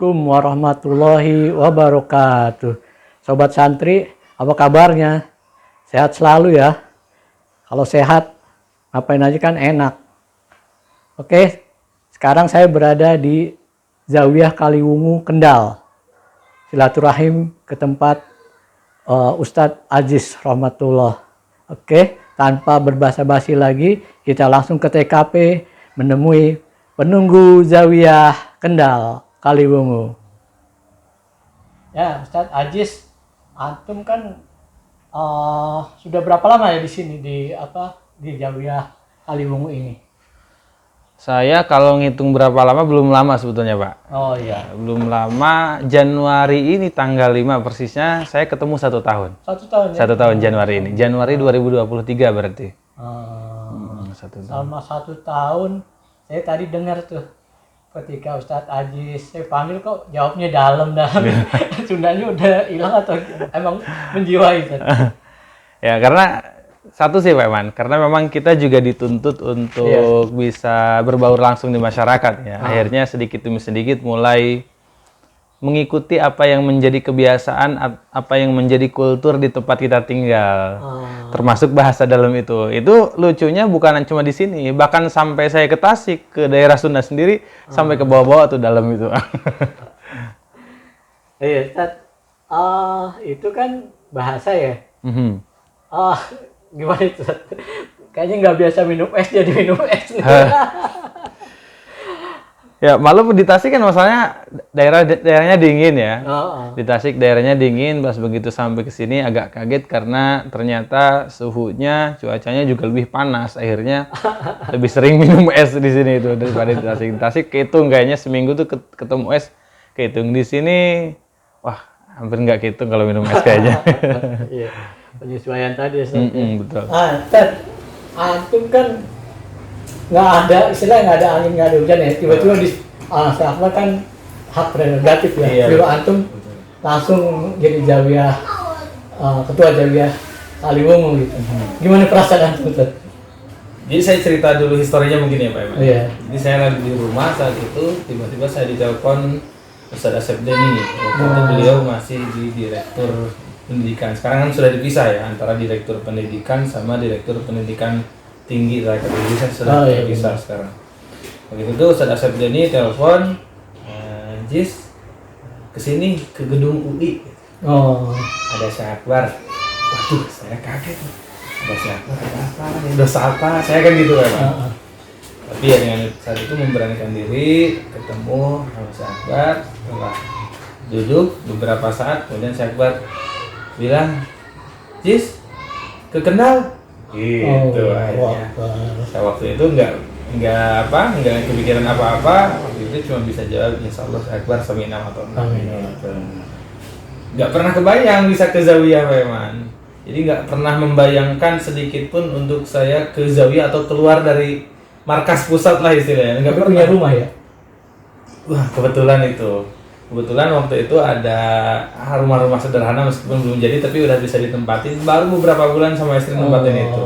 Assalamualaikum warahmatullahi wabarakatuh. Sobat santri, apa kabarnya? Sehat selalu ya. Kalau sehat, ngapain aja kan enak. Oke, sekarang saya berada di Zawiyah Kaliwungu, Kendal. Silaturahim ke tempat Ustadz Aziz Rahmatullah. Oke, tanpa berbasa-basi lagi, kita langsung ke TKP menemui penunggu Zawiyah Kendal Kaliwungu. Ya, Ustadz Aziz, antum kan sudah berapa lama ya di sini di Zawiyah Kaliwungu ini? Saya kalau ngitung berapa lama belum lama sebetulnya, Pak. Oh iya. Belum lama, Januari ini tanggal 5 persisnya saya ketemu 1 tahun. 1 tahun ya? 1 tahun Januari ini. Januari 2023 berarti. 1 tahun. Sama 1 tahun, saya tadi dengar tuh ketika Ustadz Aziz saya panggil kok jawabnya dalam. Sundanya udah hilang atau emang menjiwai itu? Ya, karena satu sih Pak Iman, karena memang kita juga dituntut untuk bisa berbaur langsung di masyarakat ya. Akhirnya sedikit demi sedikit mulai mengikuti apa yang menjadi kebiasaan, apa yang menjadi kultur di tempat kita tinggal. Termasuk bahasa dalam itu. Itu lucunya bukan cuma di sini, bahkan sampai saya ke Tasik, ke daerah Sunda sendiri, sampai ke bawah-bawah tuh dalam itu. Itu kan bahasa ya. Gimana itu? Kayaknya nggak biasa minum es jadi minum es. Ya, malu di Tasik kan masalahnya daerahnya dingin ya. Di Tasik daerahnya dingin, pas begitu sampai ke sini agak kaget karena ternyata suhunya, cuacanya juga lebih panas. Akhirnya lebih sering minum es di sini itu daripada di Tasik. Di Tasik kehitung kayaknya seminggu tuh ketemu es. Kehitung di sini, wah hampir nggak kehitung kalau minum es kayaknya. Iya, penyesuaian tadi ya. Betul. Antum kan nggak ada istilah, nggak ada angin, nggak ada hujan ya, tiba-tiba di Safra kan hak prerogatif ya. Tiba antum langsung jadi Zawiyah, ketua Zawiyah Kaliwungu gitu. Gimana perasaan antum tuh? Jadi saya cerita dulu historinya mungkin ya Pak Iman. Iya. Jadi saya lagi di rumah saat itu, tiba-tiba saya ditelepon Ustadz Asep Deni. Waktu itu beliau masih di Direktur Pendidikan. Sekarang kan sudah dipisah ya antara Direktur Pendidikan sama Direktur Pendidikan Tinggi Rakyat Indonesia sudah terpisah sekarang. Begitu itu Ustadz Asep Deni telepon, Jis kesini ke gedung UI. Ada Syekh Akbar. Waduh, saya kaget. Ada Syekh Akbar, ada apa? Dosa apa? Saya kan gitu ya Pak. Tapi ya dengan saat itu memberanikan diri, ketemu sama Syekh Akbar, setelah duduk beberapa saat, kemudian Syekh Akbar bilang, Jis ke Kendal. Gitu akhirnya. Saya waktu itu nggak kepikiran apa-apa. Waktu itu cuma bisa jawab insyaallah Akbar samina wa ta'ala. Nggak pernah kebayang bisa ke Zawiyah Pak Iman. Jadi nggak pernah membayangkan sedikit pun untuk saya ke Zawiyah atau keluar dari markas pusat lah istilahnya. Nggak punya rumah ya? Wah, kebetulan itu. Kebetulan waktu itu ada rumah-rumah sederhana meskipun belum jadi tapi udah bisa ditempatin, baru beberapa bulan sama istri nempatin itu.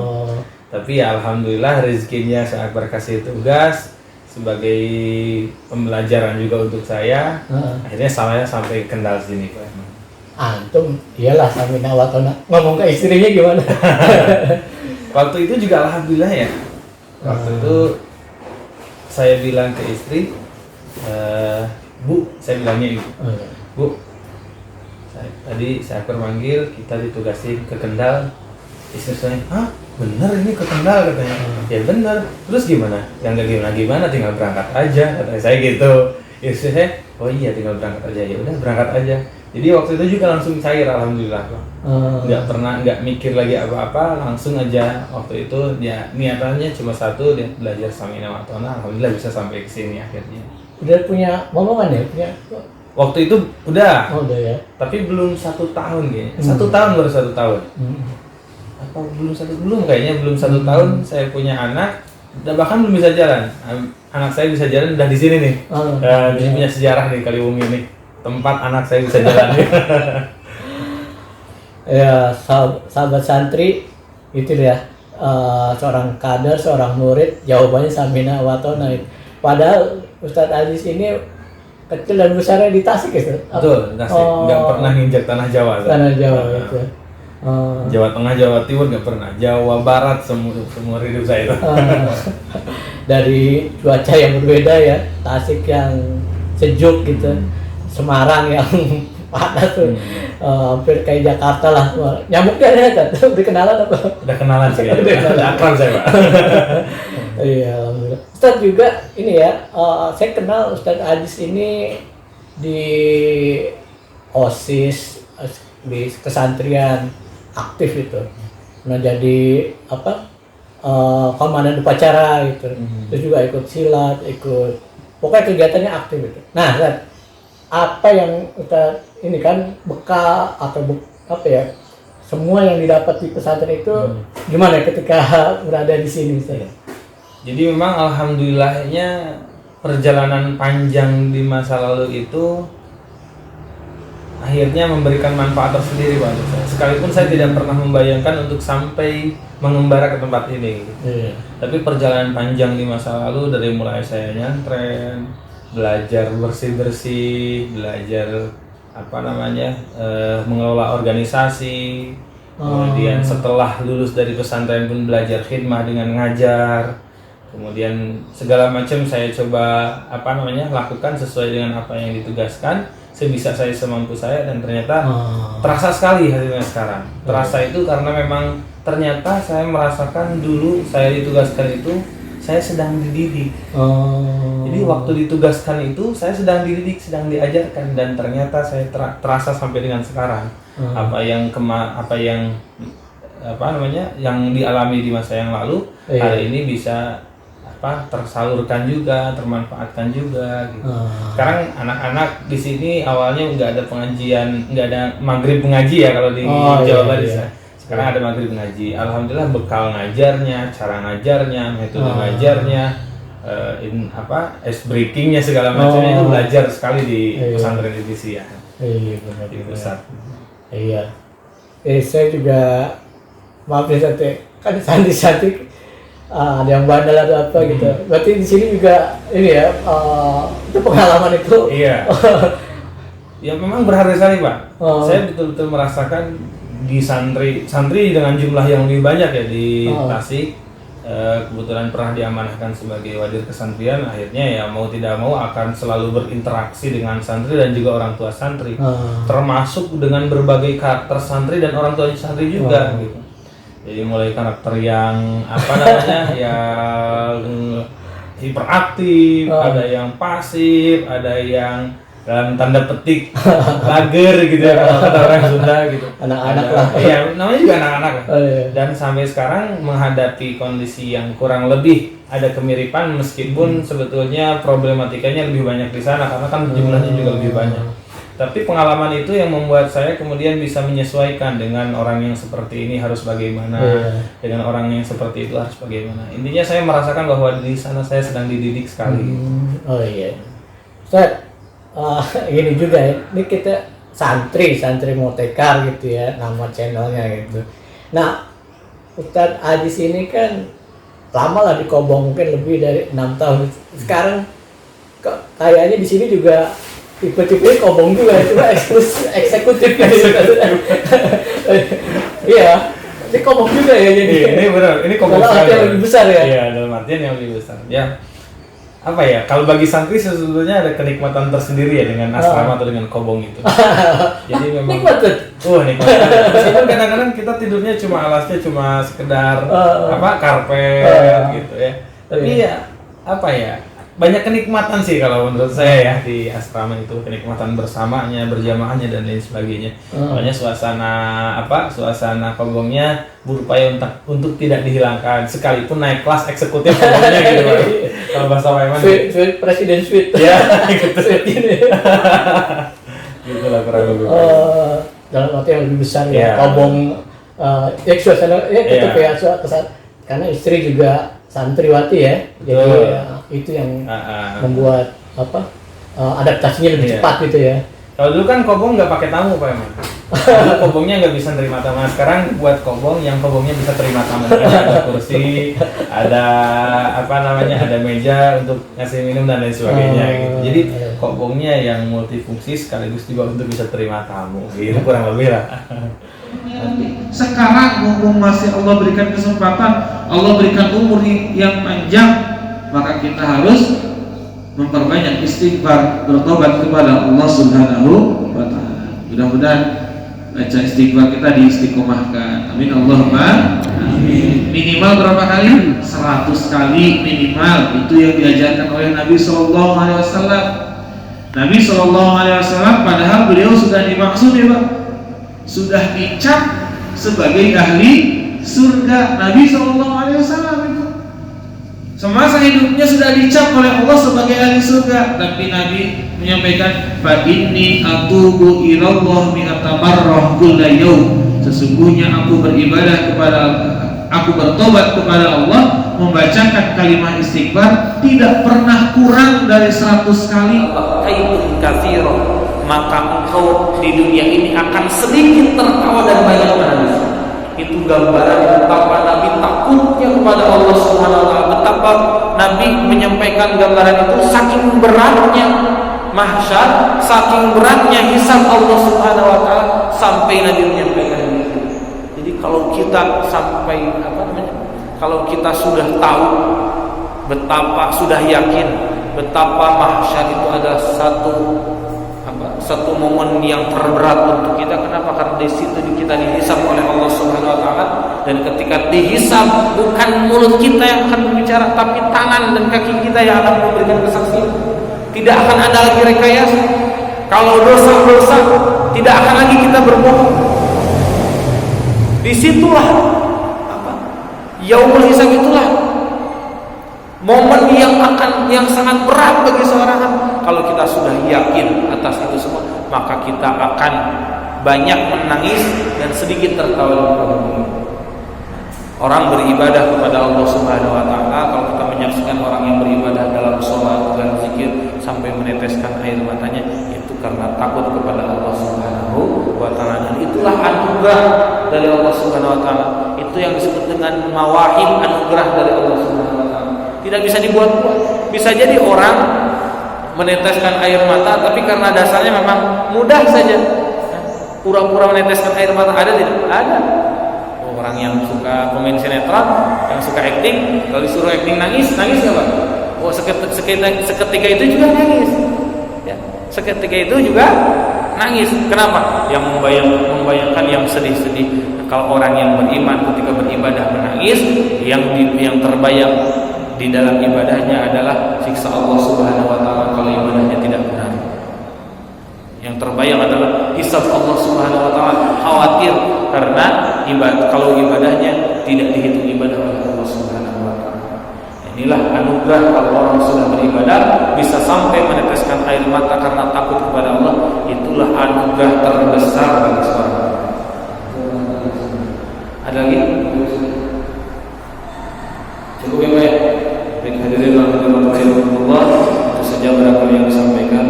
Tapi ya alhamdulillah rezekinya Syekh Akbar kasih tugas sebagai pembelajaran juga untuk saya. Akhirnya saya sampai Kendal sini Pak. Antum iyalah samina wa ta'ala. Ngomong ke istrinya gimana? Waktu itu juga alhamdulillah ya. Waktu itu saya bilang ke istri, Bu, saya bilangnya itu, Bu, tadi saya manggil kita ditugasin ke Kendal. Istri saya, hah? Bener ini ke Kendal katanya. Ya bener. Terus gimana? Ya nggak gimana, tinggal berangkat aja katanya saya gitu. Istri saya, oh iya tinggal berangkat aja. Ya udah berangkat aja. Jadi waktu itu juga langsung cair alhamdulillah. Nggak mikir lagi apa-apa, langsung aja waktu itu ya niatannya cuma satu, dia belajar samina wa ta'ala. Alhamdulillah bisa sampai ke sini akhirnya. Udah punya momongan ya? Waktu itu udah. Udah ya. Tapi belum 1 tahun kayaknya. 1 tahun baru 1 tahun. Atau belum 1 tahun saya punya anak, bahkan belum bisa jalan. Anak saya bisa jalan udah di sini nih. Jadi punya sejarah nih Kaliwungu ini. Tempat anak saya bisa jalan. Ya, sahabat santri itu ya. Seorang kader, seorang murid, jawabannya samina wa ta'ala. Padahal Ustadz Aziz ini kecil dan besarnya di Tasik ya? Ustaz? Betul, Tasik. Nggak pernah nginjak tanah Jawa. Ustaz. Tanah Jawa Nah, gitu. Jawa Tengah, Jawa Timur nggak pernah. Jawa Barat semua hidup saya itu. Dari cuaca yang berbeda ya, Tasik yang sejuk gitu, Semarang yang panas tuh, hampir kayak Jakarta lah. Nyamuknya ada kan? Udah kenalan apa? Udah kenalan sih kayaknya. Udah akrab saya, Pak. Iya, alhamdulillah. Ustadz juga ini ya, saya kenal Ustadz Ajis ini di OSIS, di kesantrian aktif itu. Nah jadi apa? Komandan upacara gitu. Terus juga ikut silat, ikut pokoknya kegiatannya aktif itu. Nah, Ustadz, apa yang kita ini kan bekal atau apa ya? Semua yang didapat di pesantren itu gimana ketika berada di sini, Ustadz? Jadi memang alhamdulillahnya perjalanan panjang di masa lalu itu akhirnya memberikan manfaat tersendiri buat saya. Sekalipun saya tidak pernah membayangkan untuk sampai mengembara ke tempat ini. Iya. Tapi perjalanan panjang di masa lalu dari mulai saya nyantren, belajar bersih-bersih, belajar mengelola organisasi. Kemudian setelah lulus dari pesantren pun belajar khidmah dengan ngajar. Kemudian segala macam saya coba lakukan sesuai dengan apa yang ditugaskan, sebisa saya semampu saya, dan ternyata terasa sekali hasilnya sekarang. Terasa itu karena memang ternyata saya merasakan dulu saya ditugaskan itu saya sedang dididik. Jadi waktu ditugaskan itu saya sedang dididik, sedang diajarkan, dan ternyata saya terasa sampai dengan sekarang apa yang dialami di masa yang lalu hari ini bisa tersalurkan juga, termanfaatkan juga gitu. Sekarang anak-anak di sini awalnya nggak ada pengajian, nggak ada maghrib ngaji ya kalau di Jawa Barat. Sekarang ada maghrib ngaji. Alhamdulillah bekal ngajarnya, cara ngajarnya, metode ngajarnya, ice breakingnya segala macamnya itu belajar sekali di pesantren divisi ya. Iya benar. Di pusat. Iya. Saya juga maaf ya kan santri-santri ada yang bandel atau apa gitu. Berarti di sini juga ini ya itu pengalaman itu. Iya. Ya memang berharga sekali, Pak. Saya betul-betul merasakan di santri dengan jumlah yang lebih banyak ya di Tasik. Kebetulan pernah diamanahkan sebagai wadir kesantrian, akhirnya ya mau tidak mau akan selalu berinteraksi dengan santri dan juga orang tua santri, termasuk dengan berbagai karakter santri dan orang tua santri juga gitu. Jadi mulai karakter yang yang hiperaktif, ada yang pasif, ada yang dalam tanda petik lager gitu ya kalau kata orang Sunda gitu. Anak-anak lah. Iya, namanya juga anak-anak lah. Dan sampai sekarang menghadapi kondisi yang kurang lebih ada kemiripan meskipun sebetulnya problematikanya lebih banyak di sana karena kan jumlahnya juga lebih banyak. Tapi pengalaman itu yang membuat saya kemudian bisa menyesuaikan dengan orang yang seperti ini harus bagaimana, dengan orang yang seperti itu harus bagaimana. Intinya saya merasakan bahwa di sana saya sedang dididik sekali. Oh iya. Ustaz, ini juga ya, ini kita santri Motekar gitu ya, nama channelnya gitu. Nah, Ustadz Ajis ini kan lama lah di Kobong, mungkin lebih dari 6 tahun. Sekarang kayaknya di sini juga tipe-tipe Kobong juga, cuma eksekutif gitu. Iya, ini Kobong juga ya jadi. Ini benar, ini Kobong dalam artian yang lebih besar ya. Iya, dalam artian yang lebih besar. Ya. Apa ya, kalau bagi santri sebetulnya ada kenikmatan tersendiri ya dengan asrama atau dengan Kobong itu. Jadi memang nikmat. Nikmat. Meskipun kadang-kadang kita tidurnya cuma alasnya cuma sekedar karpet gitu ya. Tapi ya apa ya, banyak kenikmatan sih kalau menurut saya ya di asrama itu, kenikmatan bersamanya, berjamaahnya dan lain sebagainya. Makanya suasana Kobongnya berupaya untuk tidak dihilangkan sekalipun naik kelas eksekutif Kobongnya gitu Pak. Kalau bahasa Paiman Suite presiden suite. Ya, gitu. Suite ini. Gitulah kurang lebih. Dalam arti yang lebih besar ya, Kobong suasana tetap ya karena istri juga santriwati ya. Jadi itu yang membuat adaptasinya lebih cepat gitu ya. Kalau dulu kan kobong nggak pakai tamu Pak Eman. Dulu kobongnya nggak bisa terima tamu. Nah, sekarang buat kobong yang kobongnya bisa terima tamu. Ada kursi, ada ada meja untuk ngasih minum dan lain sebagainya. Gitu. Jadi kobongnya yang multifungsi sekaligus juga untuk bisa terima tamu. Gitu kurang lebih lah. Sekarang mumpung masih Allah berikan kesempatan, Allah berikan umur yang panjang, maka kita harus memperbanyak istighfar, bertobat kepada Allah Subhanahu wa taala. Mudah-mudahan baca istighfar kita diistiqomahkan. Amin Allahumma amin. Minimal berapa kali? 100 kali minimal. Itu yang diajarkan oleh Nabi sallallahu alaihi wasallam. Nabi sallallahu alaihi wasallam padahal beliau sudah dimaksud ya, Pak. Sudah dicap sebagai ahli surga. Nabi sallallahu alaihi wasallam itu semasa hidupnya sudah dicap oleh Allah sebagai ahli surga, tapi Nabi menyampaikan, "Fa inni atubu ilallah mi'ata marrah kulla yaum." Sesungguhnya aku bertobat kepada Allah, membacakan kalimat istighfar tidak pernah kurang dari 100 kali. Kaitun katsira, maka engkau di dunia ini akan sedikit tertawa dan banyak menangis. Itu gambaran betapa Nabi takutnya kepada Allah Subhanahu wa taala, betapa Nabi menyampaikan gambaran itu saking beratnya mahsyar, saking beratnya hisab Allah Subhanahu wa taala sampai Nabi menyampaikan itu. Jadi kalau kita sampai kalau kita sudah tahu betapa, sudah yakin betapa mahsyar itu adalah satu momen yang terberat untuk kita. Kenapa? Karena di situ kita dihisab oleh Allah Subhanahu wa taala, dan ketika dihisab bukan mulut kita yang akan berbicara, tapi tangan dan kaki kita yang akan memberikan kesaksian. Tidak akan ada lagi rekayasa. Kalau dosa-dosa tidak akan lagi kita berbohong. Disitulah yaumul hisab, itulah momen yang sangat berat bagi seorang hamba. Kalau kita sudah yakin atas itu semua, maka kita akan banyak menangis dan sedikit tertawa. Orang beribadah kepada Allah Subhanahu wa taala, kalau kita menyaksikan orang yang beribadah dalam sholat dan zikir sampai meneteskan air matanya, itu karena takut kepada Allah Subhanahu wa taala. Dan itulah anugerah dari Allah Subhanahu wa taala. Itu yang disebut dengan mawahib, anugerah dari Allah Subhanahu wa taala. Tidak bisa dibuat-buat. Bisa jadi orang meneteskan air mata, tapi karena dasarnya memang mudah saja. Pura-pura meneteskan air mata, ada tidak? Ada. Orang yang suka pemain sinetron, yang suka acting, kalau disuruh acting nangis nggak Pak? Oh, seketika itu juga nangis. Ya, seketika itu juga nangis. Kenapa? Yang membayangkan yang sedih-sedih. Kalau orang yang beriman ketika beribadah menangis, yang terbayang di dalam ibadahnya adalah siksa Allah Subhanahu wa taala kalau ibadahnya tidak benar. Yang terbayang adalah hisab Allah Subhanahu wa taala, khawatir karena kalau ibadahnya tidak dihitung ibadah oleh Allah Subhanahu wa taala. Inilah anugerah kalau orang sudah beribadah bisa sampai meneteskan air mata karena takut kepada Allah. Itulah anugerah terbesar bagi seorang. Ada lagi? Cukup ya Pak ya? Baik, hadirin rahmatullah, itu saja barangkali yang disampaikan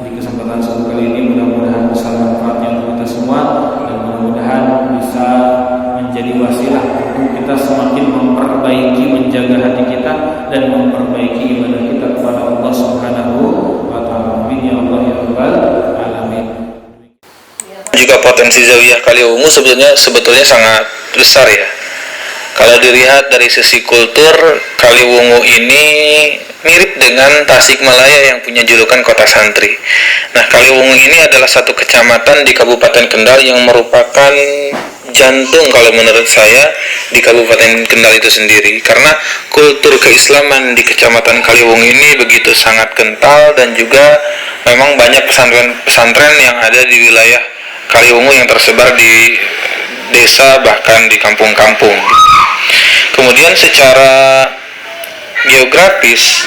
di kesempatan satu kali ini. Mudah-mudahan besar manfaatnya untuk kita semua, dan mudah-mudahan bisa menjadi wasilah untuk kita semakin memperbaiki, menjaga hati kita dan memperbaiki ibadah kita kepada Allah Subhanahu wa taala. Amin ya Allah ya rabbal alamin. Juga potensi Zawiyah Kaliwungu sebetulnya sangat besar ya. Kalau dilihat dari sisi kultur, Kaliwungu ini mirip dengan Tasikmalaya yang punya julukan kota santri. Nah, Kaliwungu ini adalah satu kecamatan di Kabupaten Kendal yang merupakan jantung kalau menurut saya di Kabupaten Kendal itu sendiri, karena kultur keislaman di Kecamatan Kaliwungu ini begitu sangat kental, dan juga memang banyak pesantren-pesantren yang ada di wilayah Kaliwungu yang tersebar di desa bahkan di kampung-kampung. Kemudian secara geografis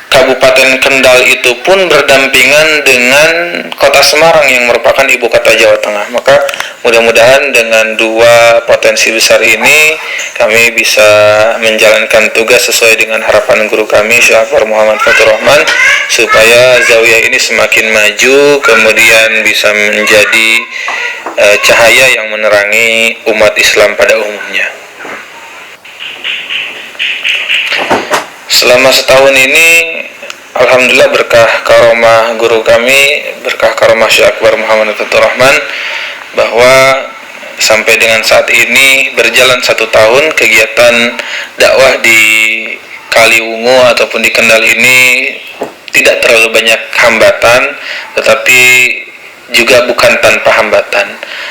Kabupaten Kendal itu pun berdampingan dengan Kota Semarang yang merupakan ibu kota Jawa Tengah. Maka mudah-mudahan dengan dua potensi besar ini kami bisa menjalankan tugas sesuai dengan harapan guru kami Syekh Akbar Muhammad Fatur Rahman, supaya Zawiyah ini semakin maju, kemudian bisa menjadi cahaya yang menerangi umat Islam pada umumnya. Selama setahun ini, alhamdulillah berkah karomah guru kami, berkah karomah Syekh Akbar Muhammad Fatur Rahman, bahwa sampai dengan saat ini berjalan 1 tahun kegiatan dakwah di Kaliwungu ataupun di Kendal ini tidak terlalu banyak hambatan, tetapi juga bukan tanpa hambatan.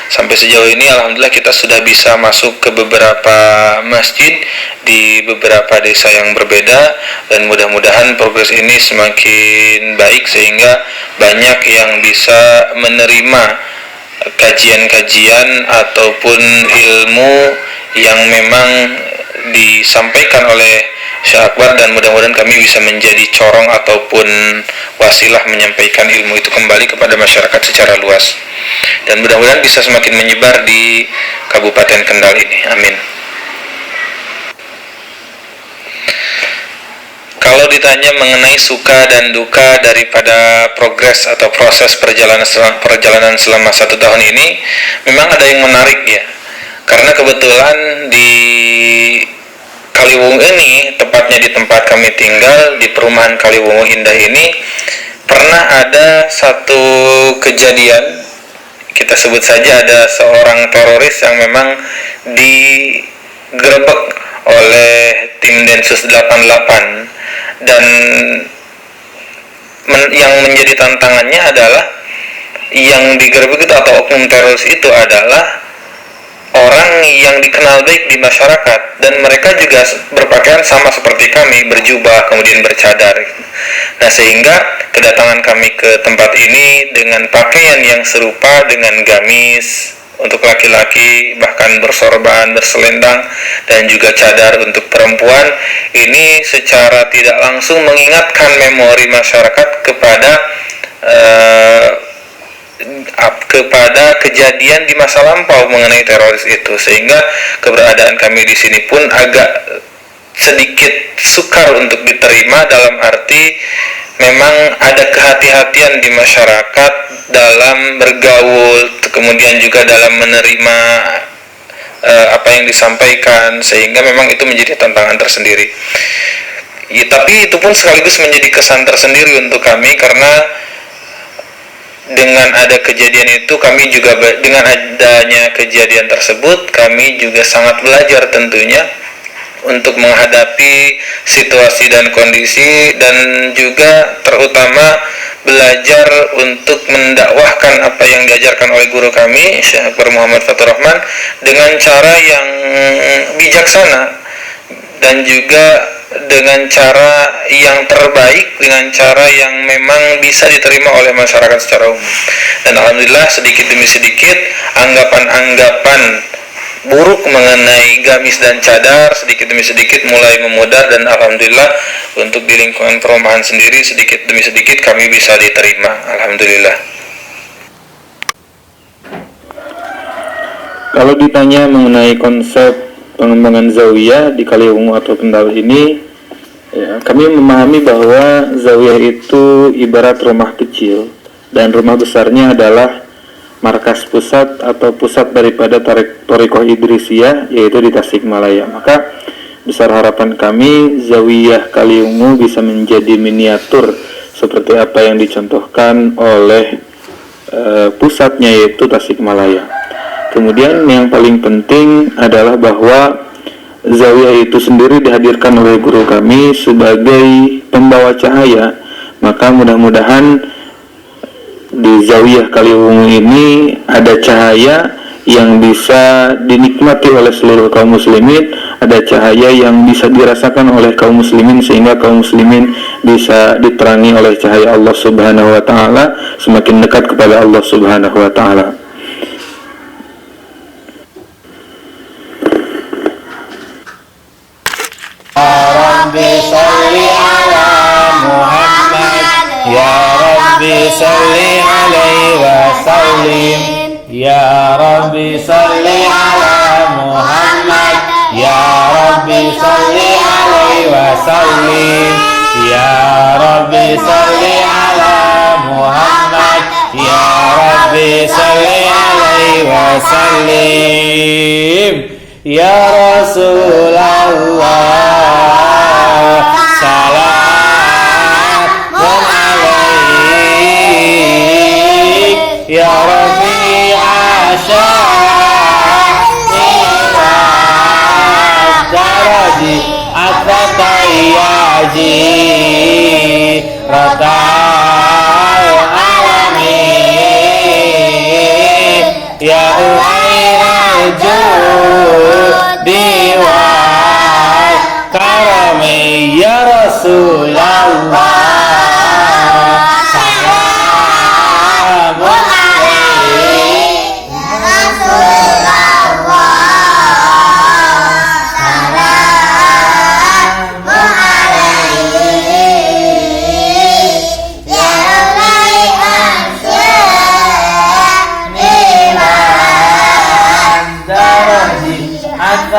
Sampai sejauh ini alhamdulillah kita sudah bisa masuk ke beberapa masjid di beberapa desa yang berbeda, dan mudah-mudahan progres ini semakin baik sehingga banyak yang bisa menerima kajian-kajian ataupun ilmu yang memang disampaikan oleh Syekh Akbar, dan mudah-mudahan kami bisa menjadi corong ataupun wasilah menyampaikan ilmu itu kembali kepada masyarakat secara luas, dan mudah-mudahan bisa semakin menyebar di Kabupaten Kendal ini. Amin. Kalau ditanya mengenai suka dan duka daripada progres atau proses perjalanan selama 1 tahun ini, memang ada yang menarik ya, karena kebetulan di Kaliwungu ini, tepatnya di tempat kami tinggal di perumahan Kaliwungu Indah ini, pernah ada satu kejadian, kita sebut saja ada seorang teroris yang memang digerebek oleh tim Densus 88, dan yang menjadi tantangannya adalah yang digerebek itu atau oknum teroris itu adalah orang yang dikenal baik di masyarakat, dan mereka juga berpakaian sama seperti kami, berjubah kemudian bercadar. Nah, sehingga kedatangan kami ke tempat ini dengan pakaian yang serupa, dengan gamis untuk laki-laki, bahkan bersorban, berselendang, dan juga cadar untuk perempuan, ini secara tidak langsung mengingatkan memori masyarakat kepada kejadian di masa lampau mengenai teroris itu, sehingga keberadaan kami di sini pun agak sedikit sukar untuk diterima, dalam arti memang ada kehati-hatian di masyarakat dalam bergaul, kemudian juga dalam menerima apa yang disampaikan, sehingga memang itu menjadi tantangan tersendiri. Ya, tapi itu pun sekaligus menjadi kesan tersendiri untuk kami, karena dengan ada kejadian itu, kami juga dengan adanya kejadian tersebut, kami juga sangat belajar tentunya untuk menghadapi situasi dan kondisi, dan juga terutama belajar untuk mendakwahkan apa yang diajarkan oleh guru kami Syekh Akbar Muhammad Fatur Rahman dengan cara yang bijaksana, dan juga dengan cara yang terbaik, dengan cara yang memang bisa diterima oleh masyarakat secara umum. Dan alhamdulillah sedikit demi sedikit anggapan-anggapan buruk mengenai gamis dan cadar sedikit demi sedikit mulai memudar, dan alhamdulillah untuk di lingkungan perumahan sendiri sedikit demi sedikit kami bisa diterima, alhamdulillah. Kalau ditanya mengenai konsep pengembangan Zawiyah di Kaliwungu atau Kendal ini, ya, kami memahami bahwa Zawiyah itu ibarat rumah kecil, dan rumah besarnya adalah markas pusat atau pusat daripada Thariqah Idrisiyah, yaitu di Tasikmalaya. Maka besar harapan kami Zawiyah Kaliwungu bisa menjadi miniatur seperti apa yang dicontohkan oleh pusatnya, yaitu Tasikmalaya. Kemudian yang paling penting adalah bahwa Zawiyah itu sendiri dihadirkan oleh guru kami sebagai pembawa cahaya. Maka mudah-mudahan di Zawiyah Kaliwungu ini ada cahaya yang bisa dinikmati oleh seluruh kaum muslimin, ada cahaya yang bisa dirasakan oleh kaum muslimin, sehingga kaum muslimin bisa diterangi oleh cahaya Allah Subhanahu wa taala, semakin dekat kepada Allah Subhanahu wa taala. Rabbi sholli ala Muhammad Rabbi salli alaihi wa sallim. Ya Rabbi salli ala Muhammad. Ya Rabbi salli alaihi wa sallim. Ya Rabbi salli ala Muhammad. Ya Rabbi salli alaihi wa sallim. Ya Rasulullah salamun alaik. Ya Rabbi daraji at-tayyaji ratal alamin. Ya khairal judi wal karami. Ya Rasulullah salamun alaik. Daraji at